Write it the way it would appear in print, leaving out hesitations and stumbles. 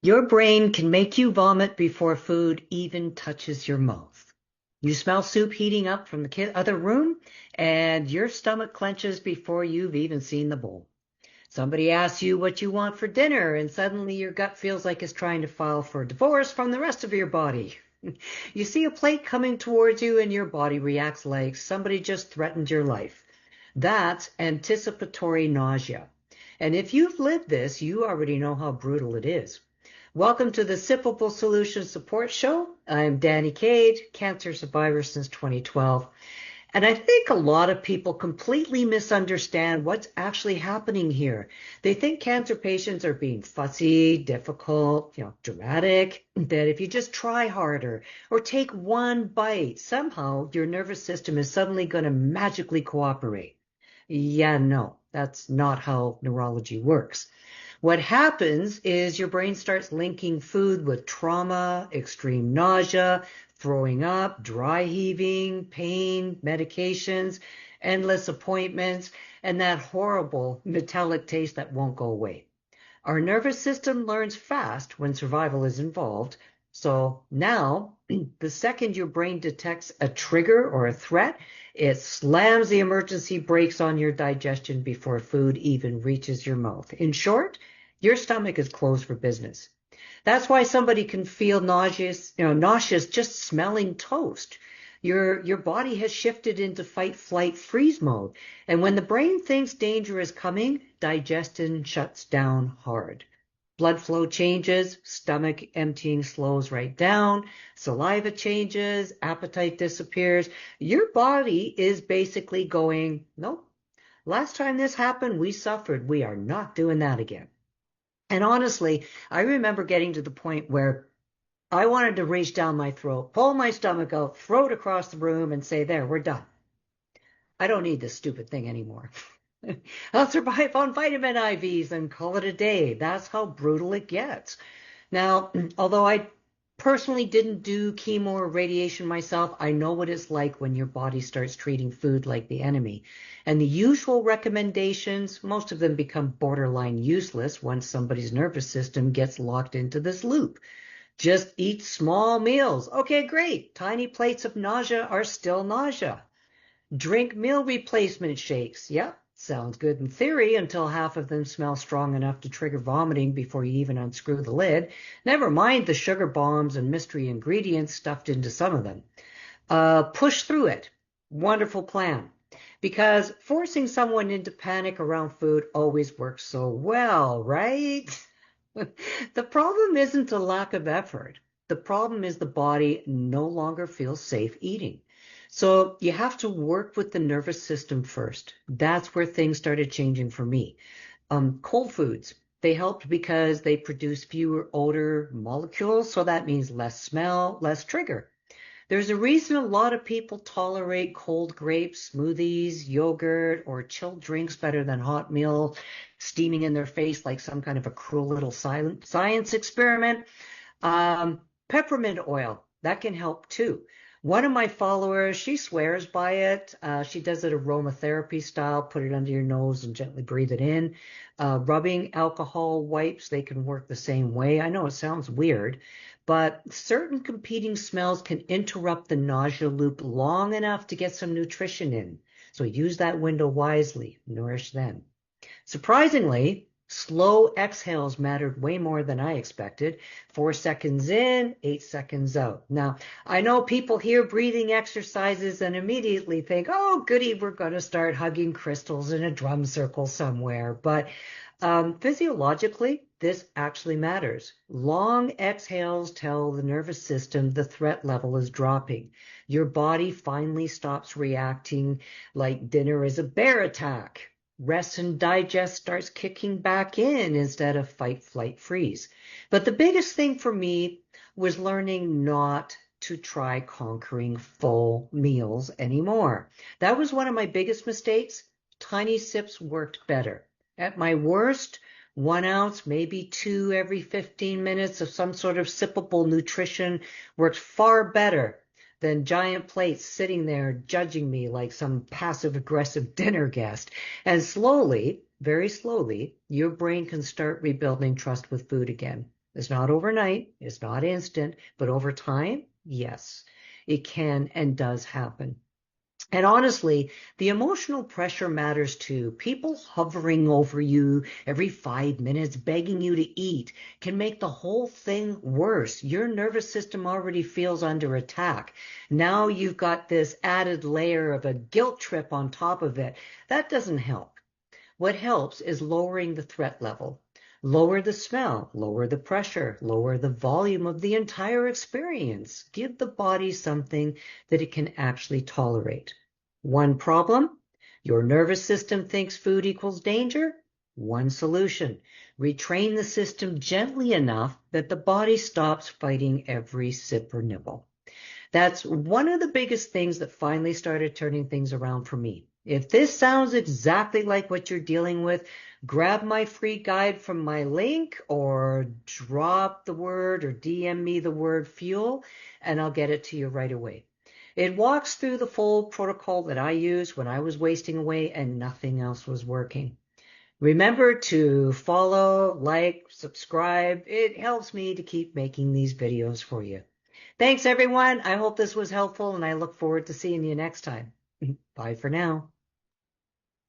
Your brain can make you vomit before food even touches your mouth. You smell soup heating up from the other room, and your stomach clenches before you've even seen the bowl. Somebody asks you what you want for dinner, and suddenly your gut feels like it's trying to file for divorce from the rest of your body. You see a plate coming towards you, and your body reacts like somebody just threatened your life. That's anticipatory nausea. And if you've lived this, you already know how brutal it is. Welcome to the Sippable Solutions Support Show. I'm Dannie Cade, cancer survivor since 2012. And I think a lot of people completely misunderstand what's actually happening here. They think cancer patients are being fussy, difficult, dramatic, that if you just try harder or take one bite, somehow your nervous system is suddenly going to magically cooperate. Yeah, no, that's not how neurology works. What happens is your brain starts linking food with trauma, extreme nausea, throwing up, dry heaving, pain, medications, endless appointments, and that horrible metallic taste that won't go away. Our nervous system learns fast when survival is involved. So now, the second your brain detects a trigger or a threat, it slams the emergency brakes on your digestion before food even reaches your mouth. In short, your stomach is closed for business. That's why somebody can feel nauseous just smelling toast. Your body has shifted into fight, flight, freeze mode. And when the brain thinks danger is coming, digestion shuts down hard. Blood flow changes, stomach emptying slows right down, saliva changes, appetite disappears. Your body is basically going, nope, last time this happened, we suffered. We are not doing that again. And honestly, I remember getting to the point where I wanted to reach down my throat, pull my stomach out, throw it across the room, and say, there, we're done. I don't need this stupid thing anymore. I'll survive on vitamin IVs and call it a day. That's how brutal it gets. Now, although I personally didn't do chemo or radiation myself, I know what it's like when your body starts treating food like the enemy. And the usual recommendations, most of them become borderline useless once somebody's nervous system gets locked into this loop. Just eat small meals. Okay, great. Tiny plates of nausea are still nausea. Drink meal replacement shakes. Yep, sounds good in theory until half of them smell strong enough to trigger vomiting before you even unscrew the lid. Never mind the sugar bombs and mystery ingredients stuffed into some of them. Push through it. Wonderful plan. Because forcing someone into panic around food always works so well, right? The problem isn't a lack of effort. The problem is the body no longer feels safe eating. So you have to work with the nervous system first. That's where things started changing for me. Cold foods, they helped because they produce fewer odor molecules, so that means less smell, less trigger. There's a reason a lot of people tolerate cold grapes, smoothies, yogurt, or chilled drinks better than hot meal steaming in their face like some kind of a cruel little silent science experiment. Um, Peppermint oil, that can help too. One of my followers, she swears by it. She does it aromatherapy style, put it under your nose and gently breathe it in. Rubbing alcohol wipes, they can work the same way. I know it sounds weird, but certain competing smells can interrupt the nausea loop long enough to get some nutrition in. So use that window wisely, nourish them. Surprisingly, slow exhales mattered way more than I expected. 4 seconds in, 8 seconds out. Now, I know people hear breathing exercises and immediately think, oh, goody, we're going to start hugging crystals in a drum circle somewhere. But physiologically, this actually matters. Long exhales tell the nervous system the threat level is dropping. Your body finally stops reacting like dinner is a bear attack. Rest and digest starts kicking back in instead of fight, flight, freeze. But the biggest thing for me was learning not to try conquering full meals anymore. That was one of my biggest mistakes. Tiny sips worked better. At my worst, 1 ounce, maybe two every 15 minutes of some sort of sippable nutrition worked far better than giant plates sitting there judging me like some passive-aggressive dinner guest. And slowly, very slowly, your brain can start rebuilding trust with food again. It's not overnight, it's not instant, but over time, yes, it can and does happen. And honestly, the emotional pressure matters too. People hovering over you every 5 minutes, begging you to eat, can make the whole thing worse. Your nervous system already feels under attack. Now you've got this added layer of a guilt trip on top of it. That doesn't help. What helps is lowering the threat level. Lower the smell, lower the pressure, lower the volume of the entire experience. Give the body something that it can actually tolerate. One problem, your nervous system thinks food equals danger. One solution, retrain the system gently enough that the body stops fighting every sip or nibble. That's one of the biggest things that finally started turning things around for me. If this sounds exactly like what you're dealing with, grab my free guide from my link or drop the word or DM me the word fuel and I'll get it to you right away. It walks through the full protocol that I used when I was wasting away and nothing else was working. Remember to follow, like, subscribe. It helps me to keep making these videos for you. Thanks, everyone. I hope this was helpful, and I look forward to seeing you next time. Bye for now.